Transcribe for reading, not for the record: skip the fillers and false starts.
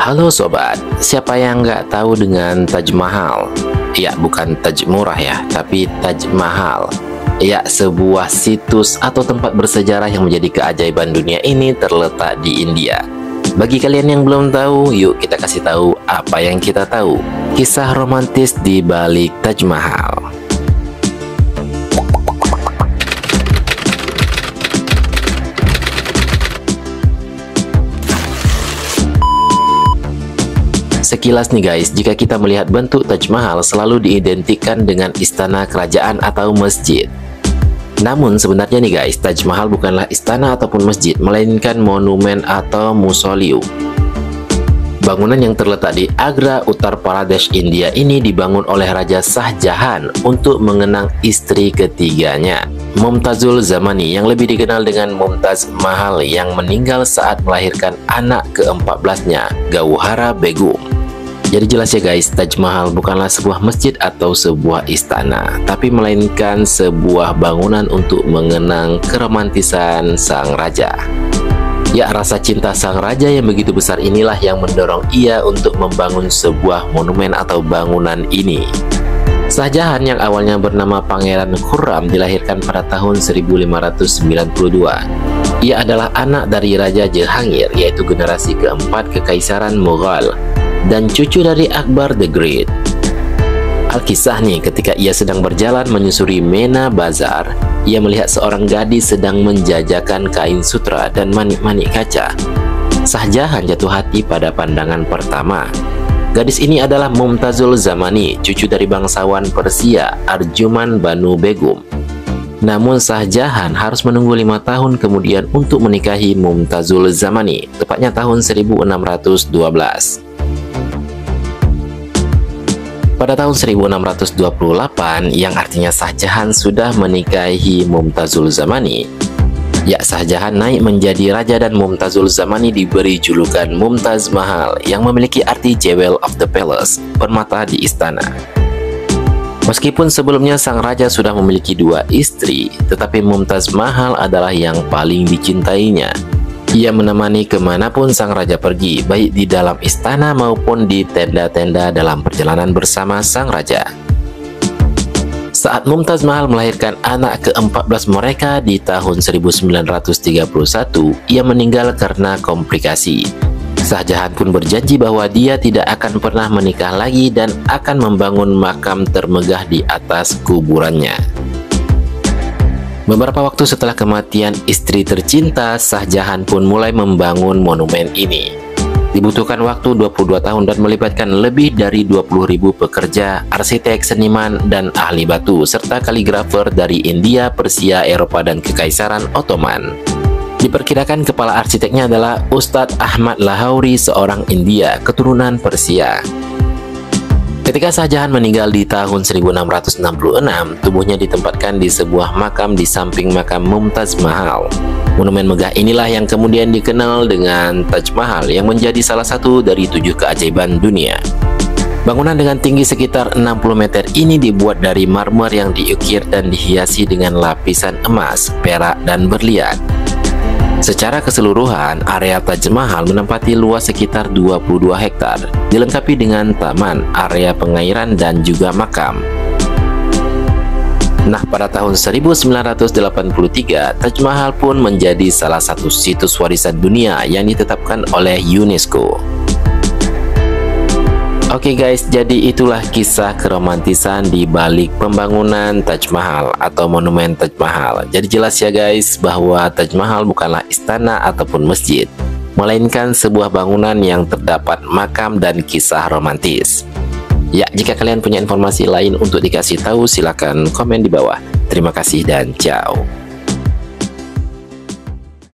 Halo sobat, siapa yang nggak tahu dengan Taj Mahal? Ya, bukan Taj murah ya, tapi Taj Mahal. Ya, sebuah situs atau tempat bersejarah yang menjadi keajaiban dunia ini terletak di India. Bagi kalian yang belum tahu, yuk kita kasih tahu apa yang kita tahu. Kisah romantis di balik Taj Mahal. Sekilas nih guys, jika kita melihat bentuk Taj Mahal selalu diidentikan dengan istana kerajaan atau masjid. Namun sebenarnya nih guys, Taj Mahal bukanlah istana ataupun masjid, melainkan monumen atau mausoleum. Bangunan yang terletak di Agra, Uttar Pradesh, India ini dibangun oleh Raja Shah Jahan untuk mengenang istri ketiganya, Mumtazul Zamani, yang lebih dikenal dengan Mumtaz Mahal, yang meninggal saat melahirkan anak ke-14-nya, Gauhara Begum. Jadi jelas ya guys, Taj Mahal bukanlah sebuah masjid atau sebuah istana, tapi melainkan sebuah bangunan untuk mengenang keromantisan sang raja. Ya, rasa cinta sang raja yang begitu besar inilah yang mendorong ia untuk membangun sebuah monumen atau bangunan ini. Shah Jahan yang awalnya bernama Pangeran Khurram dilahirkan pada tahun 1592. Ia adalah anak dari Raja Jahangir, yaitu generasi keempat Kekaisaran Mughal, dan cucu dari Akbar the Great. Alkisah nih, ketika ia sedang berjalan menyusuri Mena Bazar, ia melihat seorang gadis sedang menjajakan kain sutra dan manik-manik kaca. Shah Jahan jatuh hati pada pandangan pertama. Gadis ini adalah Mumtazul Zamani, cucu dari bangsawan Persia Arjuman Banu Begum. Namun Shah Jahan harus menunggu 5 tahun kemudian untuk menikahi Mumtazul Zamani, tepatnya tahun 1612. Pada tahun 1628, yang artinya Shah Jahan sudah menikahi Mumtazul Zamani, ya, Shah Jahan naik menjadi raja dan Mumtazul Zamani diberi julukan Mumtaz Mahal yang memiliki arti Jewel of the Palace, permata di istana. Meskipun sebelumnya sang raja sudah memiliki 2 istri, tetapi Mumtaz Mahal adalah yang paling dicintainya. Ia menemani kemanapun sang raja pergi, baik di dalam istana maupun di tenda-tenda dalam perjalanan bersama sang raja. Saat Mumtaz Mahal melahirkan anak ke-14 mereka di tahun 1931, ia meninggal karena komplikasi. Shah Jahan pun berjanji bahwa dia tidak akan pernah menikah lagi dan akan membangun makam termegah di atas kuburannya. Beberapa waktu setelah kematian istri tercinta, Shah Jahan pun mulai membangun monumen ini. Dibutuhkan waktu 22 tahun dan melibatkan lebih dari 20.000 pekerja, arsitek, seniman, dan ahli batu, serta kaligrafer dari India, Persia, Eropa, dan Kekaisaran Ottoman. Diperkirakan kepala arsiteknya adalah Ustadz Ahmad Lahouri, seorang India, keturunan Persia. Ketika Shah Jahan meninggal di tahun 1666, tubuhnya ditempatkan di sebuah makam di samping makam Mumtaz Mahal. Monumen megah inilah yang kemudian dikenal dengan Taj Mahal, yang menjadi salah satu dari 7 keajaiban dunia. Bangunan dengan tinggi sekitar 60 meter ini dibuat dari marmer yang diukir dan dihiasi dengan lapisan emas, perak, dan berlian. Secara keseluruhan, area Taj Mahal menempati luas sekitar 22 hektar, dilengkapi dengan taman, area pengairan, dan juga makam. Nah, pada tahun 1983, Taj Mahal pun menjadi salah satu situs warisan dunia yang ditetapkan oleh UNESCO. Oke guys, jadi itulah kisah keromantisan di balik pembangunan Taj Mahal atau monumen Taj Mahal. Jadi jelas ya guys bahwa Taj Mahal bukanlah istana ataupun masjid, melainkan sebuah bangunan yang terdapat makam dan kisah romantis. Ya, jika kalian punya informasi lain untuk dikasih tahu, silakan komen di bawah. Terima kasih dan ciao.